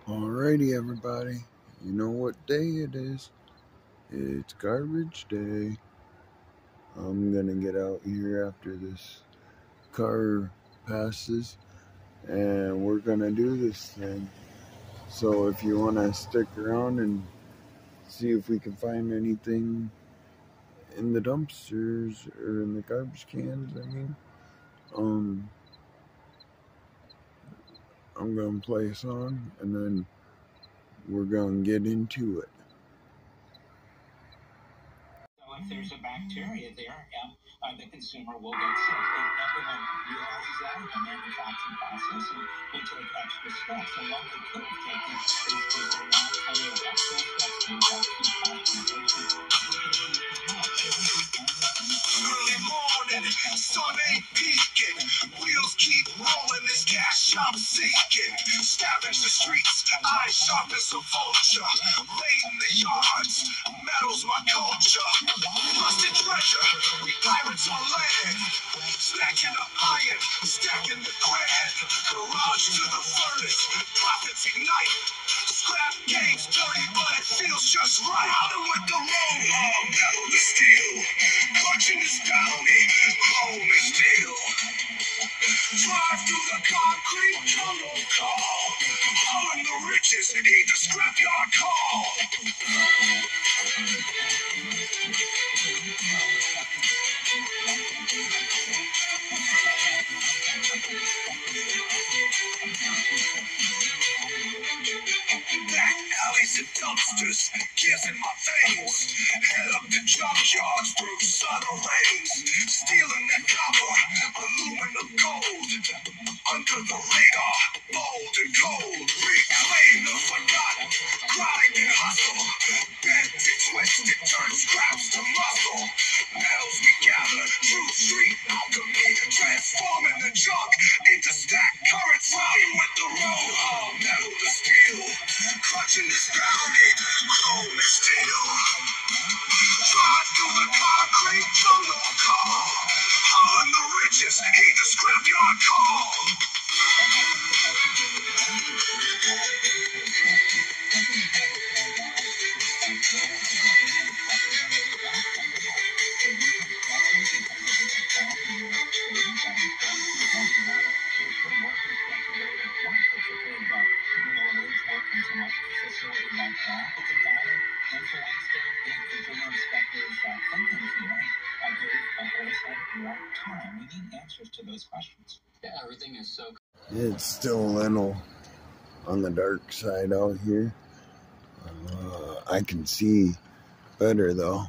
Alrighty, everybody. You know what day it is. It's garbage day. I'm gonna get out here after this car passes, and we're gonna do this thing. So if you wanna stick around and see if we can find anything in the dumpsters or in the garbage cans, I'm gonna play a song and then we're gonna get into it. If there's a bacteria there, the consumer will get sick. And everyone realizes that in the manufacturing process, and they take extra steps. And what they could have taken is they not tell you about those steps, things like food pasteurization. Early morning, sun ain't peeking. Wheels keep rolling, this cash I'm seeking. Scavenge the streets, eyes sharp as a vulture. Raiding the yards, metals my culture. Rusted treasure, we pirates on land. Stacking the iron, stacking the grand. Garage to the furnace, profits ignite. Scrap game's dirty, but it feels just right. Riding with the road, metal to steel. Clutching this bounty, home is steel. Drive through the concrete, tunnel call. Hauling the riches, need the scrapyard call. Back alleys and dumpsters, gears in my veins. Head up the junkyards through sun or rains. Stealing that copper, aluminum gold. Under the radar, bold and cold. Reclaim the forgotten, grind and hustle. Bent and twisted, turn scraps to muscle. Metals we gather, true street alchemy. Transforming the junk into stacked currents. Riding with the road, all metal to steel. Clutching this bounty, chrome is steel. Drive through the concrete, tunnel call. Hauling the riches, heed the scrapyard call. It's still a little on the dark side out here. I can see better though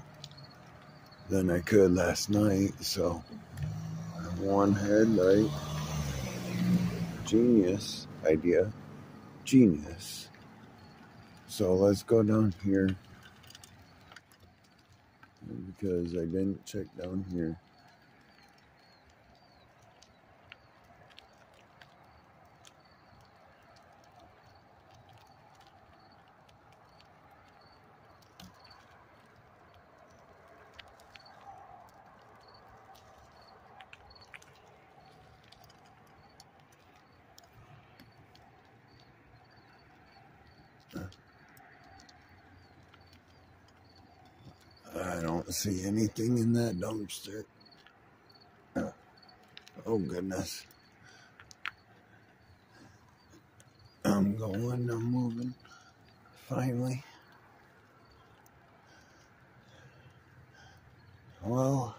than I could last night, so one headlight. Genius idea. Genius. So let's go down here because I didn't check down here. I don't see anything in that dumpster. Oh goodness. I'm moving. Finally. Well,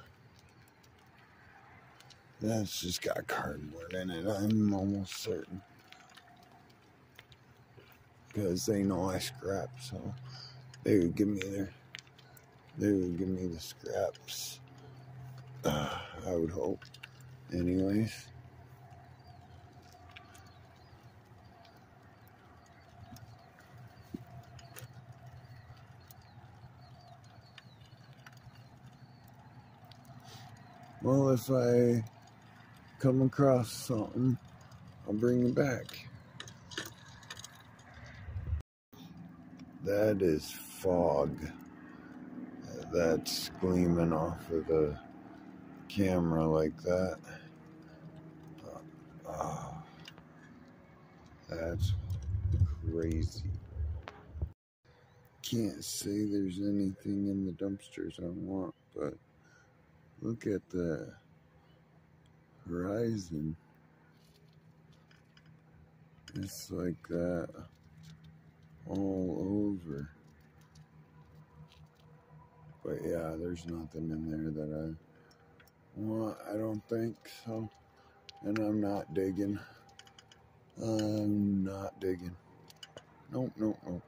that's just got cardboard in it, I'm almost certain. Because they know I scrap, so they would give me the scraps. I would hope. Anyways. Well, if I come across something, I'll bring it back. That is fog. That's gleaming off of the camera like that. That's crazy. Can't say there's anything in the dumpsters I want, but look at the horizon. It's like that all over. But yeah, there's nothing in there that I want, I don't think so. And I'm not digging. I'm not digging. Nope, nope, nope.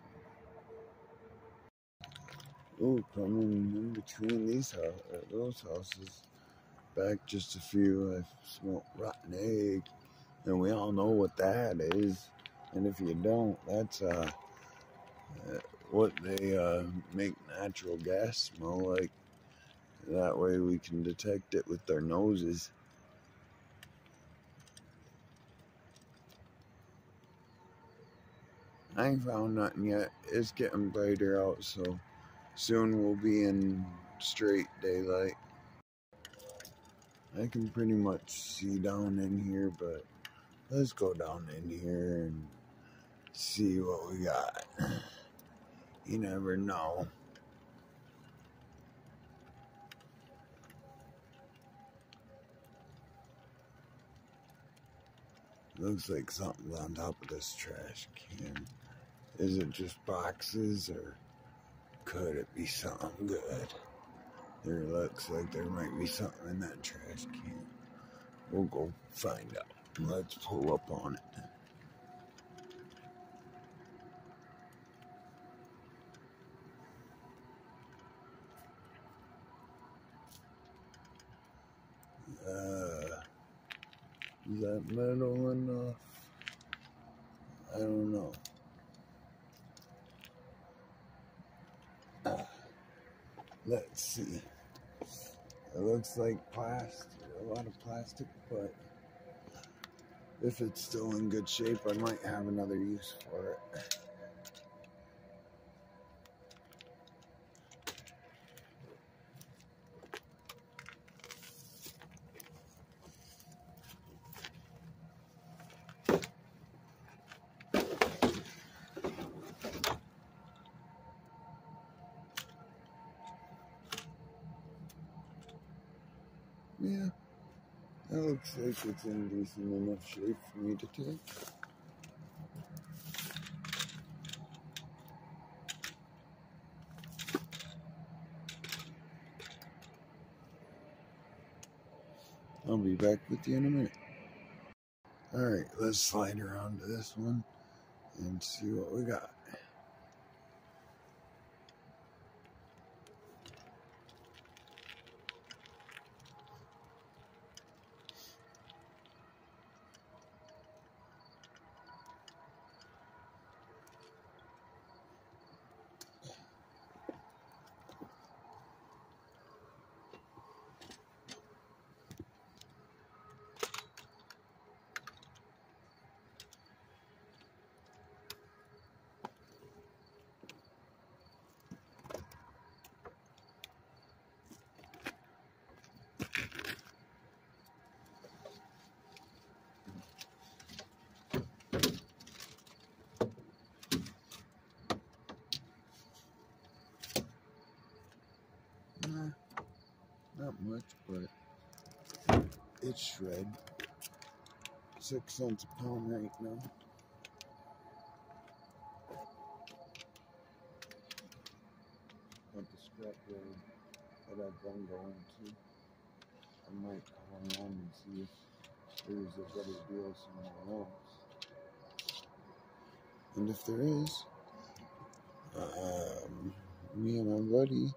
Oh, coming in between those houses, back just a few, I smelled rotten egg. And we all know what that is. And if you don't, that's what they make natural gas smell like. That way we can detect it with our noses. I ain't found nothing yet. It's getting brighter out, so soon we'll be in straight daylight. I can pretty much see down in here, but let's go down in here and see what we got. You never know. Looks like something's on top of this trash can. Is it just boxes, or could it be something good? There looks like there might be something in that trash can. We'll go find out. Let's pull up on it. Is that metal enough? I don't know. Let's see. It looks like plastic, a lot of plastic, but if it's still in good shape, I might have another use for it. Yeah, that looks like it's in decent enough shape for me to take. I'll be back with you in a minute. Alright, let's slide around to this one and see what we got. Not much, but it's shred. 6 cents a pound right now. At the scrap yard that I've been going to, I might call around and see if there's a better deal somewhere else. And if there is, me and my buddy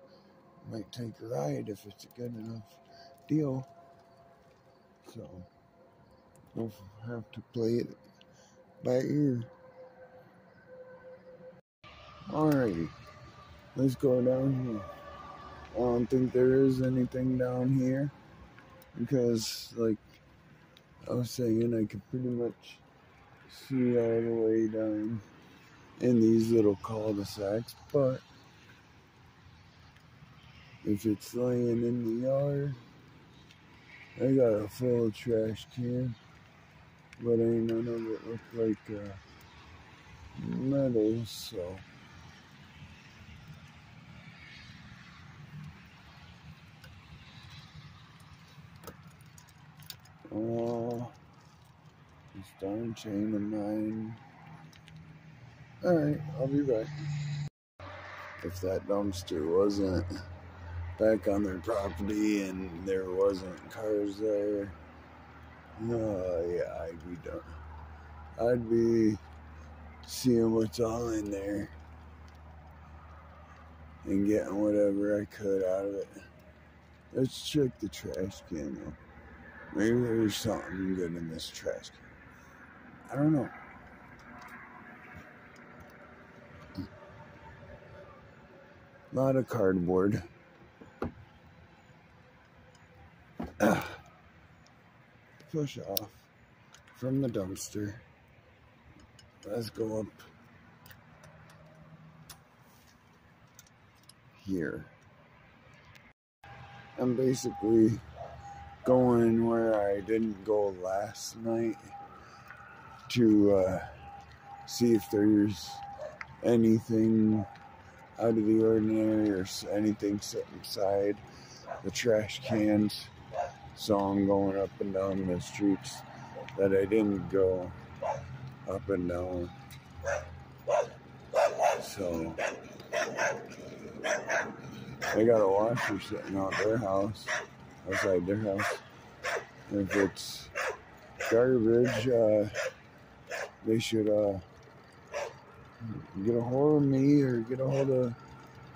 might take a ride if it's a good enough deal. So we'll have to play it by ear. Alrighty, let's go down here. I don't think there is anything down here because, like I was saying, I can pretty much see all the way down in these little cul-de-sacs, but if it's laying in the yard, I got a full trash can, but ain't none of it look like it is, so. Oh, this darn chain of mine. Alright, I'll be back. If that dumpster wasn't back on their property and there wasn't cars there, yeah, I'd be done. I'd be seeing what's all in there and getting whatever I could out of it. Let's check the trash can though. Maybe there's something good in this trash can. I don't know. A lot of cardboard. Push off from the dumpster. Let's go up here. I'm basically going where I didn't go last night to see if there's anything out of the ordinary or anything set inside the trash cans. So I'm going up and down the streets that I didn't go up and down. So they got a washer sitting out their house, outside their house. If it's garbage, they should get a hold of me or get a hold of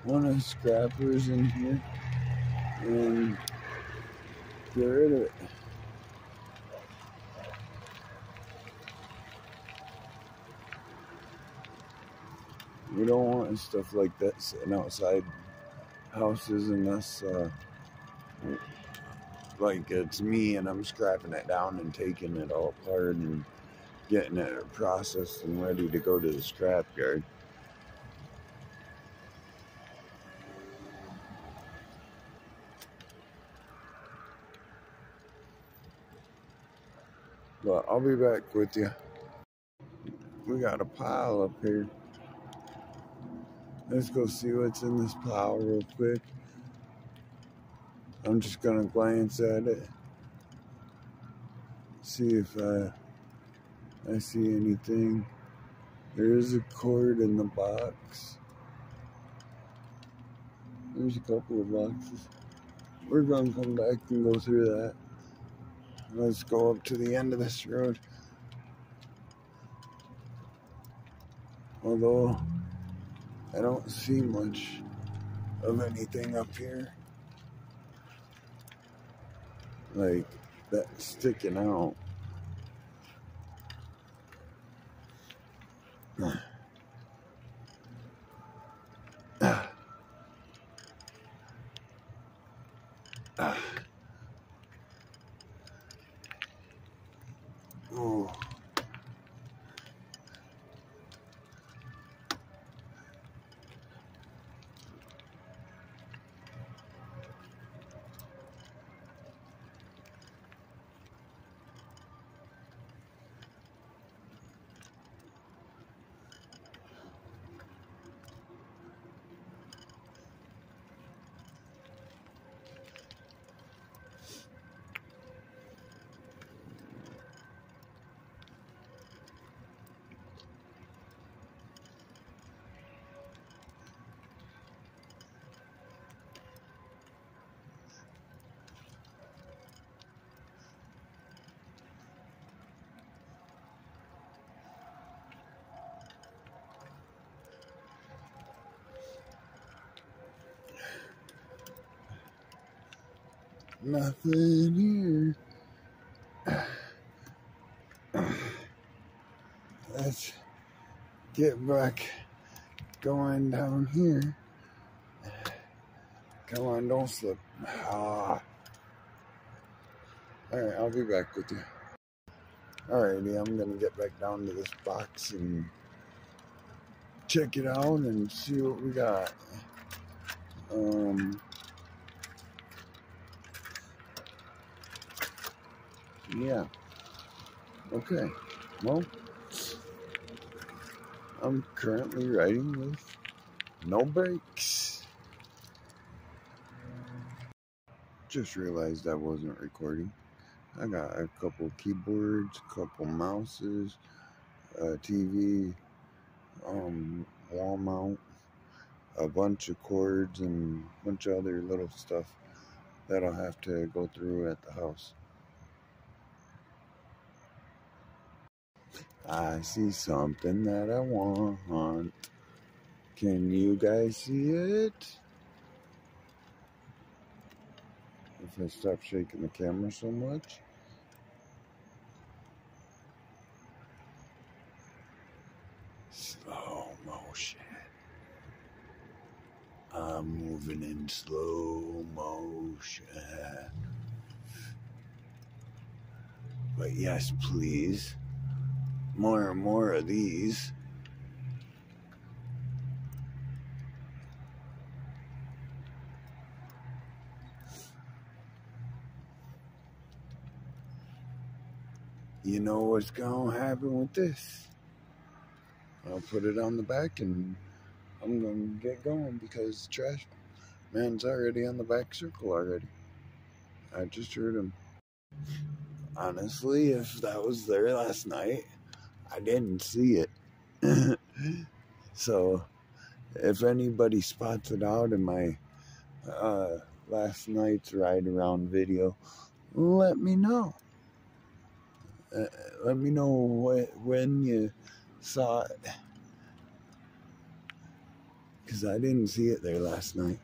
one of the scrappers in here and get rid of it. We don't want stuff like that sitting outside houses unless like it's me and I'm scrapping it down and taking it all apart and getting it processed and ready to go to the scrap yard. But I'll be back with you. We got a pile up here. Let's go see what's in this pile real quick. I'm just gonna glance at it. See if I see anything. There is a cord in the box. There's a couple of boxes. We're gonna come back and go through that. Let's go up to the end of this road. Although I don't see much of anything up here like that's sticking out. Oh. Nothing here. Let's get back going down here. Come on, don't slip. Alright, I'll be back with you. Alrighty, I'm gonna get back down to this box and check it out and see what we got. Yeah. Okay. Well, I'm currently riding with no brakes. Just realized I wasn't recording. I got a couple keyboards, a couple mouses, a TV, wall mount, a bunch of cords, and a bunch of other little stuff that I'll have to go through at the house. I see something that I want. Can you guys see it? If I stop shaking the camera so much. Slow motion. I'm moving in slow motion. But yes, please. More and more of these. You know what's gonna happen with this? I'll put it on the back and I'm gonna get going because the trash man's already on the back circle already. I just heard him. Honestly, if that was there last night, I didn't see it. So, if anybody spots it out in my last night's ride around video, let me know. Let me know when you saw it. Because I didn't see it there last night.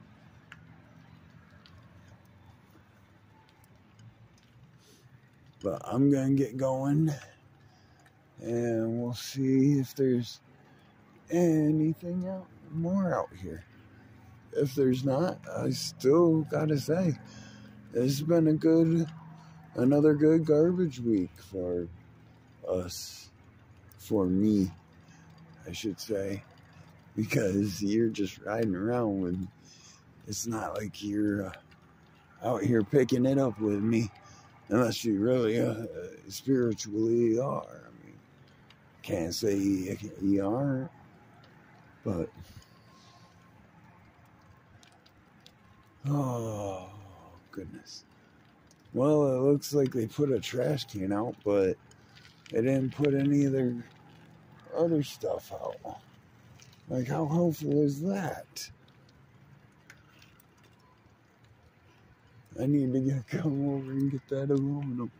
But I'm going to get going. And we'll see if there's anything more out here. If there's not, I still got to say, it's been another good garbage week for us. For me, I should say. Because you're just riding around with, it's not like you're out here picking it up with me, unless you really spiritually are. I mean, can't say you aren't, but oh goodness. Well, it looks like they put a trash can out, but they didn't put any of their other stuff out. Like, how helpful is that? I need to come over and get that aluminum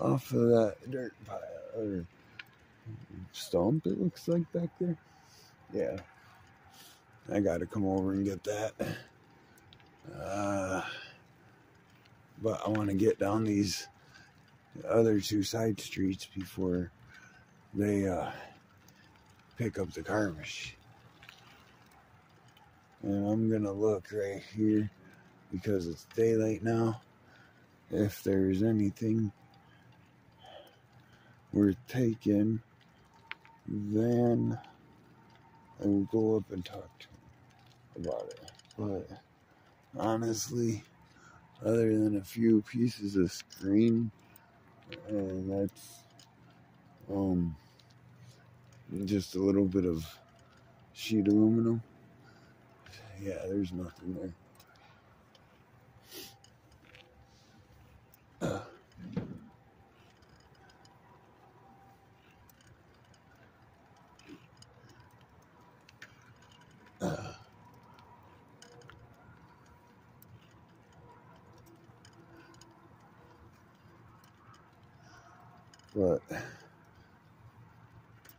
off of that dirt pile or stump, it looks like back there. Yeah, I gotta come over and get that. But I want to get down these other two side streets before they pick up the garbage. And I'm gonna look right here because it's daylight now. If there's anything worth taking, then I will go up and talk to him about it. But honestly, other than a few pieces of screen, and that's just a little bit of sheet aluminum, yeah, there's nothing there. But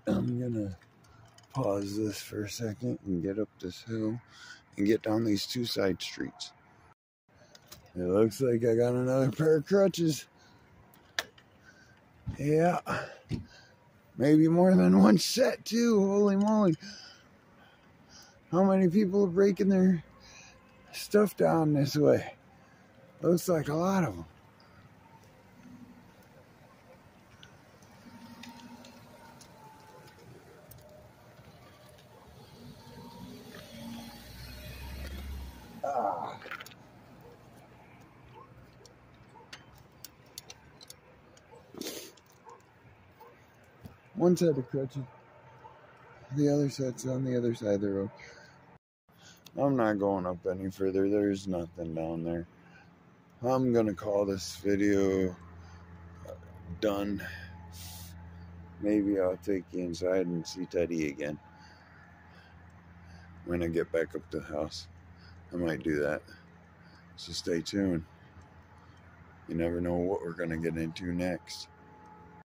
I'm gonna pause this for a second and get up this hill and get down these two side streets. It looks like I got another pair of crutches. Yeah, maybe more than one set too. Holy moly. How many people are breaking their stuff down this way? Looks like a lot of them. One set of crutches. The other set's on the other side of the road. I'm not going up any further. There's nothing down there. I'm gonna call this video done. Maybe I'll take you inside and see Teddy again when I get back up to the house. I might do that. So stay tuned. You never know what we're gonna get into next.